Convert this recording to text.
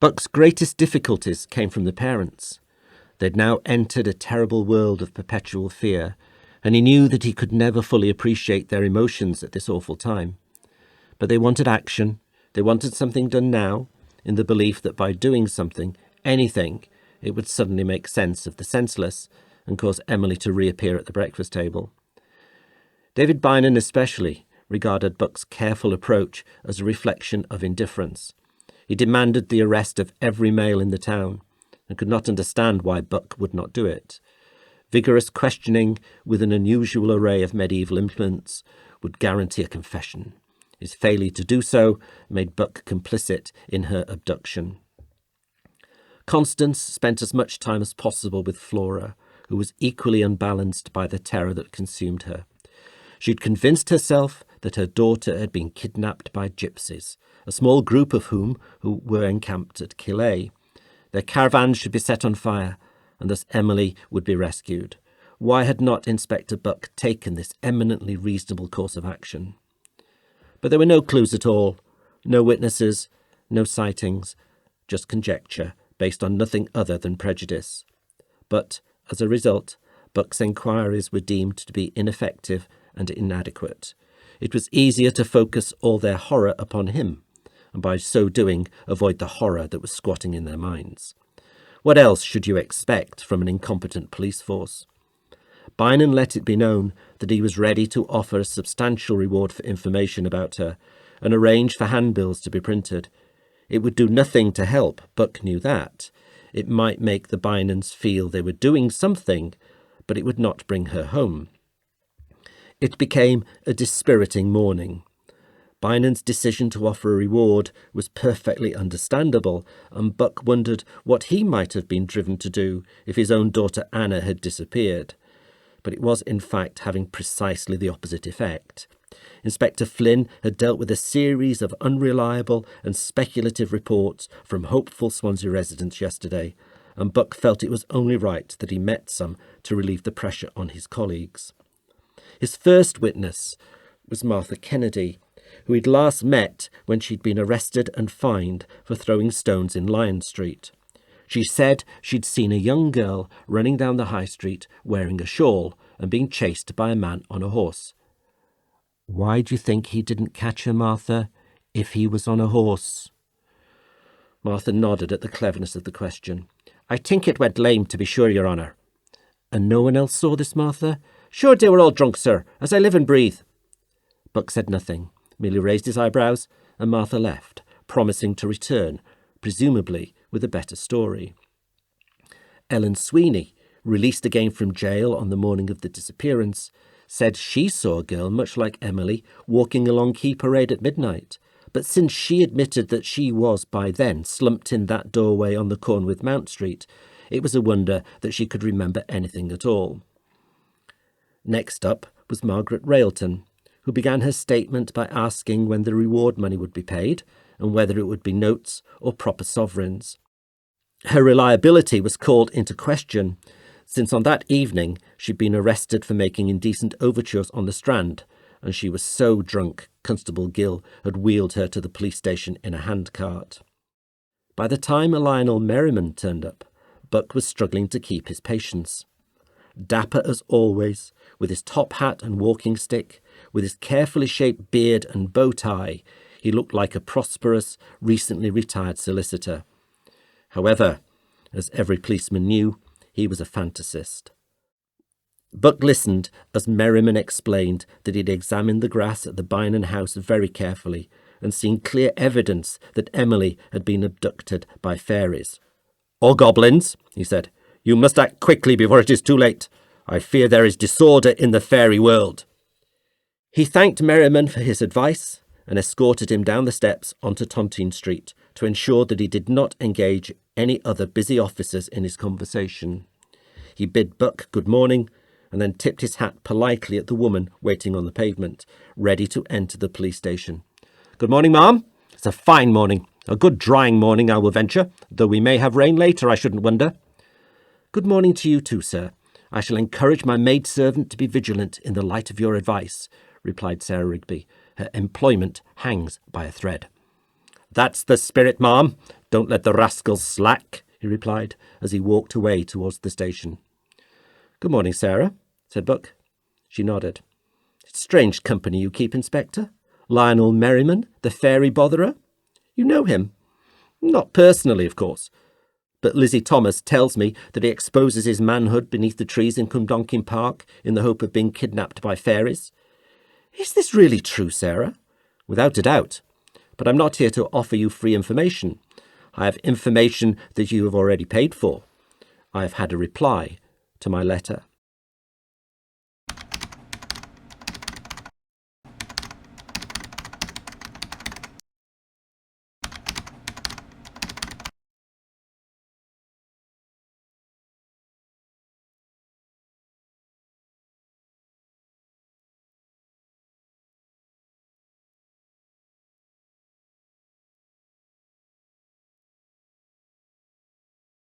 Buck's greatest difficulties came from the parents. They'd now entered a terrible world of perpetual fear, and he knew that he could never fully appreciate their emotions at this awful time. But they wanted action. They wanted something done now, in the belief that by doing something, anything, it would suddenly make sense of the senseless and cause Emily to reappear at the breakfast table. David Beynon especially regarded Buck's careful approach as a reflection of indifference. He demanded the arrest of every male in the town and could not understand why Buck would not do it. Vigorous questioning with an unusual array of medieval implements would guarantee a confession. His failure to do so made Buck complicit in her abduction. Constance spent as much time as possible with Flora, who was equally unbalanced by the terror that consumed her. She'd convinced herself that her daughter had been kidnapped by gypsies, a small group of whom who were encamped at Killet. Their caravan should be set on fire, and thus Emily would be rescued. Why had not Inspector Buck taken this eminently reasonable course of action? But there were no clues at all, no witnesses, no sightings, just conjecture based on nothing other than prejudice. But, as a result, Buck's enquiries were deemed to be ineffective and inadequate. It was easier to focus all their horror upon him, and by so doing avoid the horror that was squatting in their minds. What else should you expect from an incompetent police force? Beynon let it be known that he was ready to offer a substantial reward for information about her and arrange for handbills to be printed. It would do nothing to help, Buck knew that. It might make the Beynons feel they were doing something, but it would not bring her home. It became a dispiriting morning. Beynon's decision to offer a reward was perfectly understandable, and Buck wondered what he might have been driven to do if his own daughter Anna had disappeared. But it was in fact having precisely the opposite effect. Inspector Flynn had dealt with a series of unreliable and speculative reports from hopeful Swansea residents yesterday, and Buck felt it was only right that he met some to relieve the pressure on his colleagues. His first witness was Martha Kennedy, who he'd last met when she'd been arrested and fined for throwing stones in Lion Street. She said she'd seen a young girl running down the high street wearing a shawl and being chased by a man on a horse. "Why do you think he didn't catch her, Martha, if he was on a horse?" Martha nodded at the cleverness of the question. "I think it went lame, to be sure, your honour." "And no one else saw this, Martha?" "Sure, they were all drunk, sir, as I live and breathe." Buck said nothing, merely raised his eyebrows, and Martha left, promising to return, presumably with a better story. Ellen Sweeney, released again from jail on the morning of the disappearance, said she saw a girl much like Emily walking along Quay Parade at midnight, but since she admitted that she was by then slumped in that doorway on the corner with Mount Street, it was a wonder that she could remember anything at all. Next up was Margaret Railton, who began her statement by asking when the reward money would be paid and whether it would be notes or proper sovereigns. Her reliability was called into question, since on that evening she'd been arrested for making indecent overtures on the Strand, and she was so drunk Constable Gill had wheeled her to the police station in a handcart. By the time a Lionel Merriman turned up, Buck was struggling to keep his patience. Dapper as always, with his top hat and walking stick, with his carefully shaped beard and bow tie, he looked like a prosperous, recently retired solicitor. However, as every policeman knew, he was a fantasist. Buck listened as Merriman explained that he'd examined the grass at the Beynon house very carefully and seen clear evidence that Emily had been abducted by fairies. "Or goblins," he said. "You must act quickly before it is too late. I fear there is disorder in the fairy world." He thanked Merriman for his advice and escorted him down the steps onto Tontine Street to ensure that he did not engage any other busy officers in his conversation. He bid Buck good morning and then tipped his hat politely at the woman waiting on the pavement, ready to enter the police station. "Good morning, ma'am. It's a fine morning. A good drying morning, I will venture, though we may have rain later, I shouldn't wonder." "Good morning to you too, sir. I shall encourage my maidservant to be vigilant in the light of your advice," replied Sarah Rigby. "Her employment hangs by a thread." "That's the spirit, ma'am. Don't let the rascals slack, he replied, as he walked away towards the station. Good morning, Sarah, said Buck. She nodded. It's strange company you keep, Inspector. Lionel Merriman, the fairy botherer. You know him? Not personally, of course. But Lizzie Thomas tells me that he exposes his manhood beneath the trees in Cumdonkin Park in the hope of being kidnapped by fairies. Is this really true, Sarah? Without a doubt. But I'm not here to offer you free information. I have information that you have already paid for. I have had a reply to my letter.